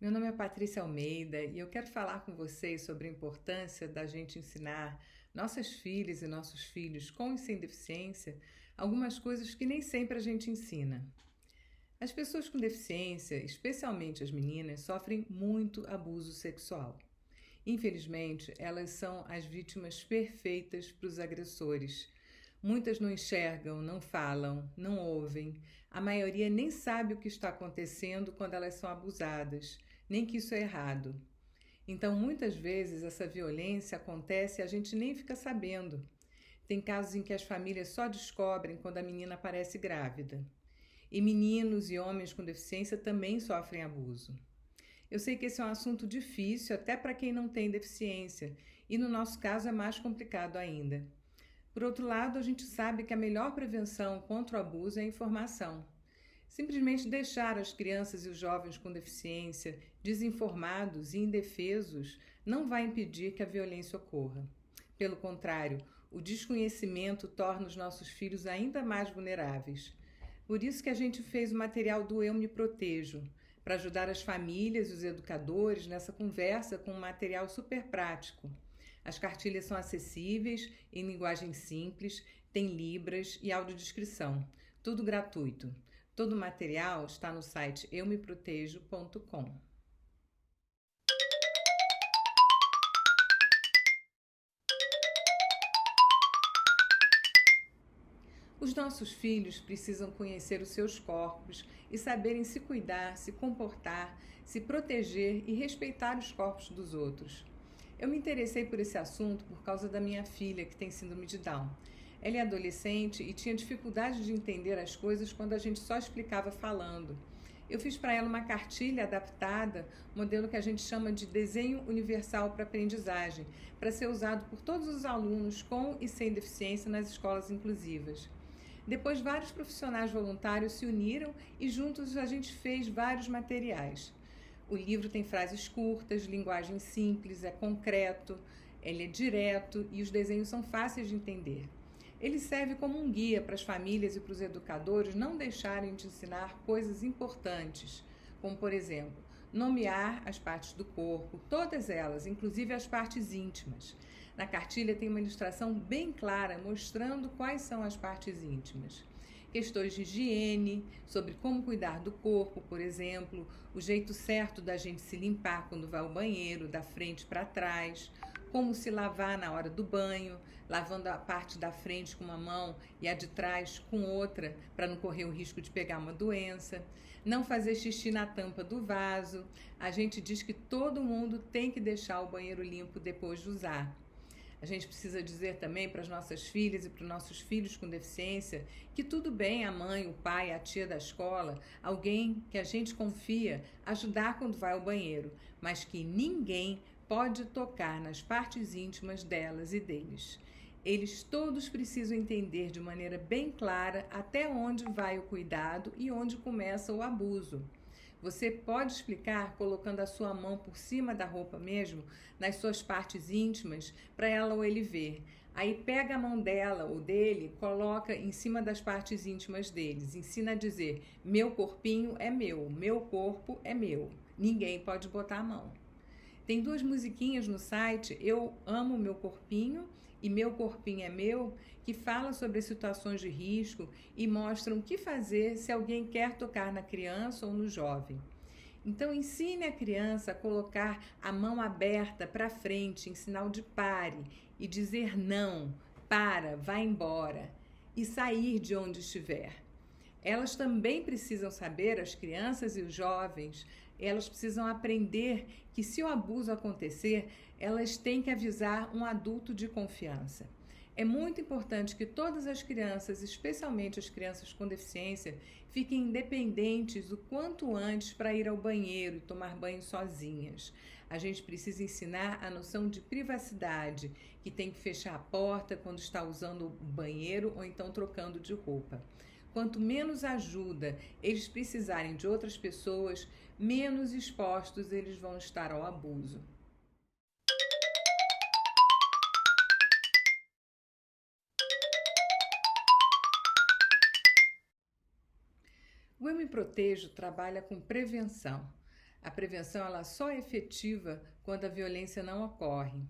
Meu nome é Patrícia Almeida e eu quero falar com vocês sobre a importância da gente ensinar nossas filhas e nossos filhos com e sem deficiência algumas coisas que nem sempre a gente ensina. As pessoas com deficiência, especialmente as meninas, sofrem muito abuso sexual. Infelizmente, elas são as vítimas perfeitas para os agressores. Muitas não enxergam, não falam, não ouvem. A maioria nem sabe o que está acontecendo quando elas são abusadas, nem que isso é errado. Então, muitas vezes, essa violência acontece e a gente nem fica sabendo. Tem casos em que as famílias só descobrem quando a menina aparece grávida. E meninos e homens com deficiência também sofrem abuso. Eu sei que esse é um assunto difícil até para quem não tem deficiência, e no nosso caso é mais complicado ainda. Por outro lado, a gente sabe que a melhor prevenção contra o abuso é a informação. Simplesmente deixar as crianças e os jovens com deficiência desinformados e indefesos não vai impedir que a violência ocorra. Pelo contrário, o desconhecimento torna os nossos filhos ainda mais vulneráveis. Por isso que a gente fez o material do Eu Me Protejo, para ajudar as famílias e os educadores nessa conversa com um material super prático. As cartilhas são acessíveis, em linguagem simples, tem libras e audiodescrição. Tudo gratuito. Todo o material está no site eumeprotejo.com. Os nossos filhos precisam conhecer os seus corpos e saberem se cuidar, se comportar, se proteger e respeitar os corpos dos outros. Eu me interessei por esse assunto por causa da minha filha, que tem síndrome de Down. Ela é adolescente e tinha dificuldade de entender as coisas quando a gente só explicava falando. Eu fiz para ela uma cartilha adaptada, modelo que a gente chama de desenho universal para aprendizagem, para ser usado por todos os alunos com e sem deficiência nas escolas inclusivas. Depois, vários profissionais voluntários se uniram e juntos a gente fez vários materiais. O livro tem frases curtas, linguagem simples, é concreto, ele é direto e os desenhos são fáceis de entender. Ele serve como um guia para as famílias e para os educadores não deixarem de ensinar coisas importantes, como, por exemplo, nomear as partes do corpo, todas elas, inclusive as partes íntimas. Na cartilha tem uma ilustração bem clara mostrando quais são as partes íntimas. Questões de higiene, sobre como cuidar do corpo, por exemplo, o jeito certo da gente se limpar quando vai ao banheiro, da frente para trás, como se lavar na hora do banho, lavando a parte da frente com uma mão e a de trás com outra, para não correr o risco de pegar uma doença. Não fazer xixi na tampa do vaso. A gente diz que todo mundo tem que deixar o banheiro limpo depois de usar. A gente precisa dizer também para as nossas filhas e para os nossos filhos com deficiência que tudo bem a mãe, o pai, a tia da escola, alguém que a gente confia, ajudar quando vai ao banheiro, mas que ninguém pode tocar nas partes íntimas delas e deles. Eles todos precisam entender de maneira bem clara até onde vai o cuidado e onde começa o abuso. Você pode explicar colocando a sua mão por cima da roupa mesmo, nas suas partes íntimas, para ela ou ele ver. Aí pega a mão dela ou dele, coloca em cima das partes íntimas deles. Ensina a dizer: meu corpinho é meu corpo é meu. Ninguém pode botar a mão. Tem duas musiquinhas no site, Eu Amo Meu Corpinho e Meu Corpinho é Meu, que falam sobre situações de risco e mostram o que fazer se alguém quer tocar na criança ou no jovem. Então, ensine a criança a colocar a mão aberta para frente em sinal de pare e dizer não, para, vai embora e sair de onde estiver. Elas também precisam saber, as crianças e os jovens, elas precisam aprender que se o abuso acontecer, elas têm que avisar um adulto de confiança. É muito importante que todas as crianças, especialmente as crianças com deficiência, fiquem independentes o quanto antes para ir ao banheiro e tomar banho sozinhas. A gente precisa ensinar a noção de privacidade, que tem que fechar a porta quando está usando o banheiro ou então trocando de roupa. Quanto menos ajuda eles precisarem de outras pessoas, menos expostos eles vão estar ao abuso. O Eu Me Protejo trabalha com prevenção. A prevenção ela só é efetiva quando a violência não ocorre.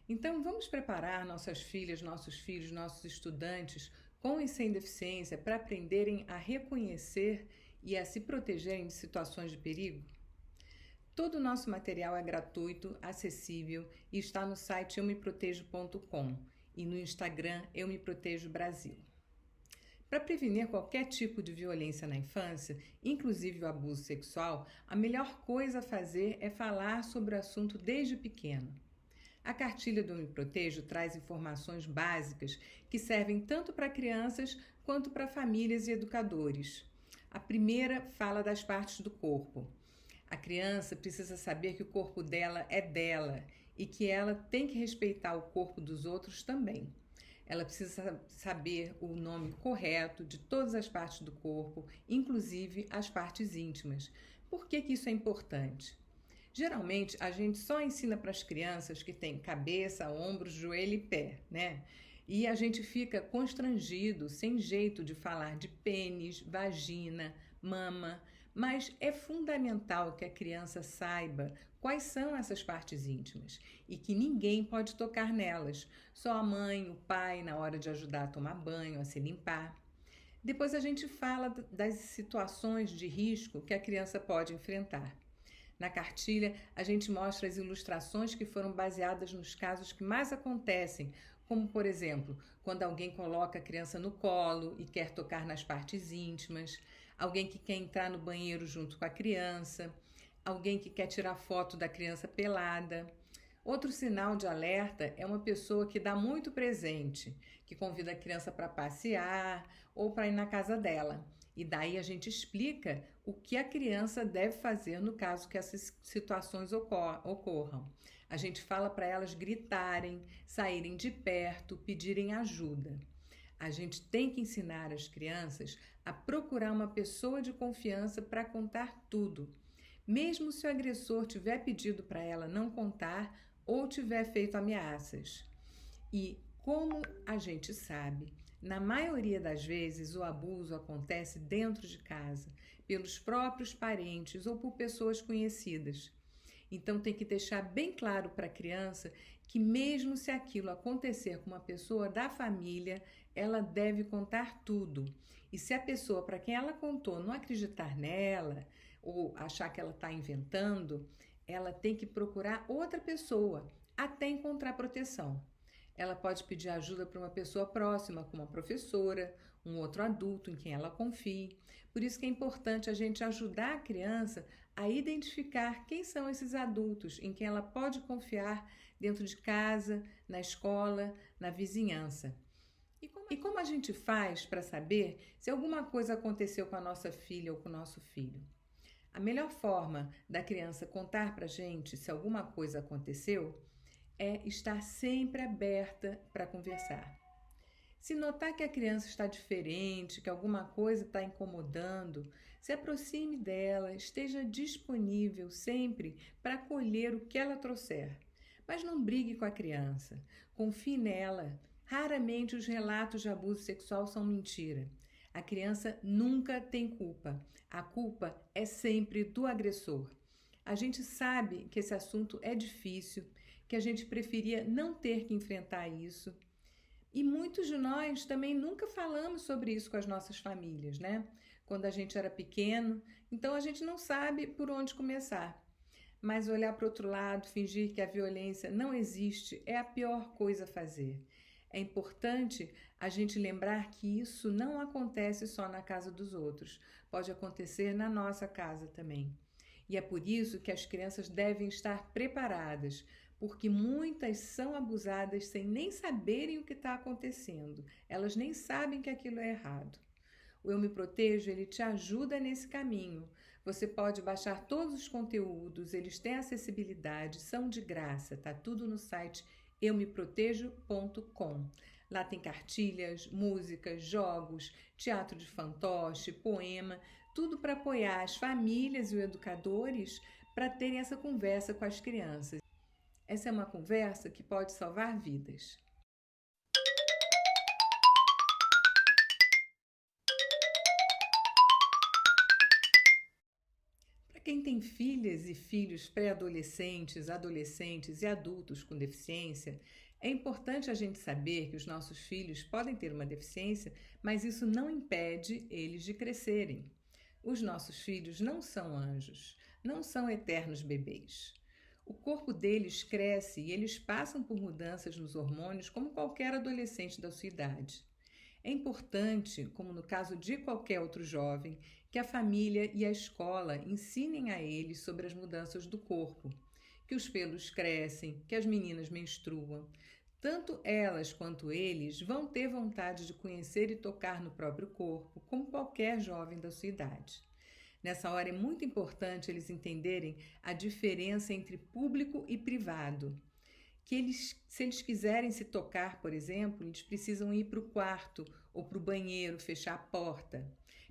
Então, vamos preparar nossas filhas, nossos filhos, nossos estudantes com e sem deficiência para aprenderem a reconhecer e a se protegerem de situações de perigo? Todo o nosso material é gratuito, acessível e está no site eumeprotejo.com e no Instagram Eu Me Protejo Brasil. Para prevenir qualquer tipo de violência na infância, inclusive o abuso sexual, a melhor coisa a fazer é falar sobre o assunto desde pequeno. A cartilha do Me Protejo traz informações básicas que servem tanto para crianças quanto para famílias e educadores. A primeira fala das partes do corpo. A criança precisa saber que o corpo dela é dela e que ela tem que respeitar o corpo dos outros também. Ela precisa saber o nome correto de todas as partes do corpo, inclusive as partes íntimas. Por que isso é importante? Geralmente, a gente só ensina para as crianças que têm cabeça, ombros, joelho e pé, né? E a gente fica constrangido, sem jeito de falar de pênis, vagina, mama, mas é fundamental que a criança saiba quais são essas partes íntimas e que ninguém pode tocar nelas, só a mãe, o pai, na hora de ajudar a tomar banho, a se limpar. Depois a gente fala das situações de risco que a criança pode enfrentar. Na cartilha, a gente mostra as ilustrações que foram baseadas nos casos que mais acontecem, como, por exemplo, quando alguém coloca a criança no colo e quer tocar nas partes íntimas, alguém que quer entrar no banheiro junto com a criança, alguém que quer tirar foto da criança pelada. Outro sinal de alerta é uma pessoa que dá muito presente, que convida a criança para passear ou para ir na casa dela. E daí a gente explica o que a criança deve fazer no caso que essas situações ocorram. A gente fala para elas gritarem, saírem de perto, pedirem ajuda. A gente tem que ensinar as crianças a procurar uma pessoa de confiança para contar tudo. Mesmo se o agressor tiver pedido para ela não contar ou tiver feito ameaças. E, como a gente sabe, na maioria das vezes o abuso acontece dentro de casa, pelos próprios parentes ou por pessoas conhecidas. Então tem que deixar bem claro para a criança que mesmo se aquilo acontecer com uma pessoa da família, ela deve contar tudo. E se a pessoa para quem ela contou não acreditar nela ou achar que ela está inventando, ela tem que procurar outra pessoa até encontrar proteção. Ela pode pedir ajuda para uma pessoa próxima, como uma professora, um outro adulto em quem ela confie. Por isso que é importante a gente ajudar a criança a identificar quem são esses adultos em quem ela pode confiar dentro de casa, na escola, na vizinhança. E como a gente faz para saber se alguma coisa aconteceu com a nossa filha ou com o nosso filho? A melhor forma da criança contar para a gente se alguma coisa aconteceu é estar sempre aberta para conversar. Se notar que a criança está diferente, que alguma coisa está incomodando, se aproxime dela, esteja disponível sempre para acolher o que ela trouxer. Mas não brigue com a criança, confie nela. Raramente os relatos de abuso sexual são mentira. A criança nunca tem culpa. A culpa é sempre do agressor. A gente sabe que esse assunto é difícil, que a gente preferia não ter que enfrentar isso. E muitos de nós também nunca falamos sobre isso com as nossas famílias, né? Quando a gente era pequeno, então a gente não sabe por onde começar. Mas olhar para o outro lado, fingir que a violência não existe, é a pior coisa a fazer. É importante a gente lembrar que isso não acontece só na casa dos outros, pode acontecer na nossa casa também. E é por isso que as crianças devem estar preparadas, porque muitas são abusadas sem nem saberem o que está acontecendo. Elas nem sabem que aquilo é errado. O Eu Me Protejo, ele te ajuda nesse caminho. Você pode baixar todos os conteúdos, eles têm acessibilidade, são de graça, tá tudo no site eumeprotejo.com. Lá tem cartilhas, músicas, jogos, teatro de fantoche, poema, tudo para apoiar as famílias e os educadores para terem essa conversa com as crianças. Essa é uma conversa que pode salvar vidas. Para quem tem filhas e filhos pré-adolescentes, adolescentes e adultos com deficiência, é importante a gente saber que os nossos filhos podem ter uma deficiência, mas isso não impede eles de crescerem. Os nossos filhos não são anjos, não são eternos bebês. O corpo deles cresce e eles passam por mudanças nos hormônios como qualquer adolescente da sua idade. É importante, como no caso de qualquer outro jovem, que a família e a escola ensinem a eles sobre as mudanças do corpo, que os pelos crescem, que as meninas menstruam. Tanto elas quanto eles vão ter vontade de conhecer e tocar no próprio corpo, como qualquer jovem da sua idade. Nessa hora é muito importante eles entenderem a diferença entre público e privado. Se eles quiserem se tocar, por exemplo, eles precisam ir para o quarto ou para o banheiro, fechar a porta.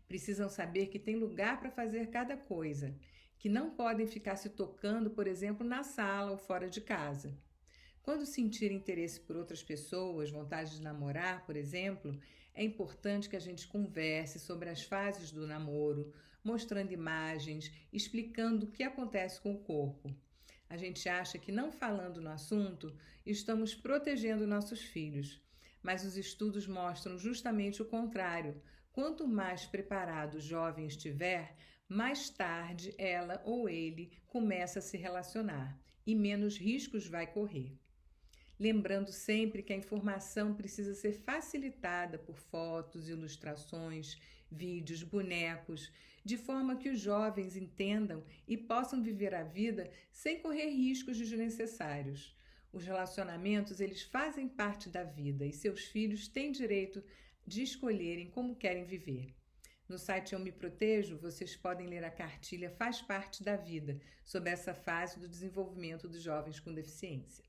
Precisam saber que tem lugar para fazer cada coisa, que não podem ficar se tocando, por exemplo, na sala ou fora de casa. Quando sentir interesse por outras pessoas, vontade de namorar, por exemplo, é importante que a gente converse sobre as fases do namoro, mostrando imagens, explicando o que acontece com o corpo. A gente acha que não falando no assunto, estamos protegendo nossos filhos, mas os estudos mostram justamente o contrário. Quanto mais preparado o jovem estiver, mais tarde ela ou ele começa a se relacionar e menos riscos vai correr. Lembrando sempre que a informação precisa ser facilitada por fotos, ilustrações, vídeos, bonecos, de forma que os jovens entendam e possam viver a vida sem correr riscos desnecessários. Os relacionamentos, eles fazem parte da vida e seus filhos têm direito de escolherem como querem viver. No site Eu Me Protejo, vocês podem ler a cartilha Faz Parte da Vida, sobre essa fase do desenvolvimento dos jovens com deficiência.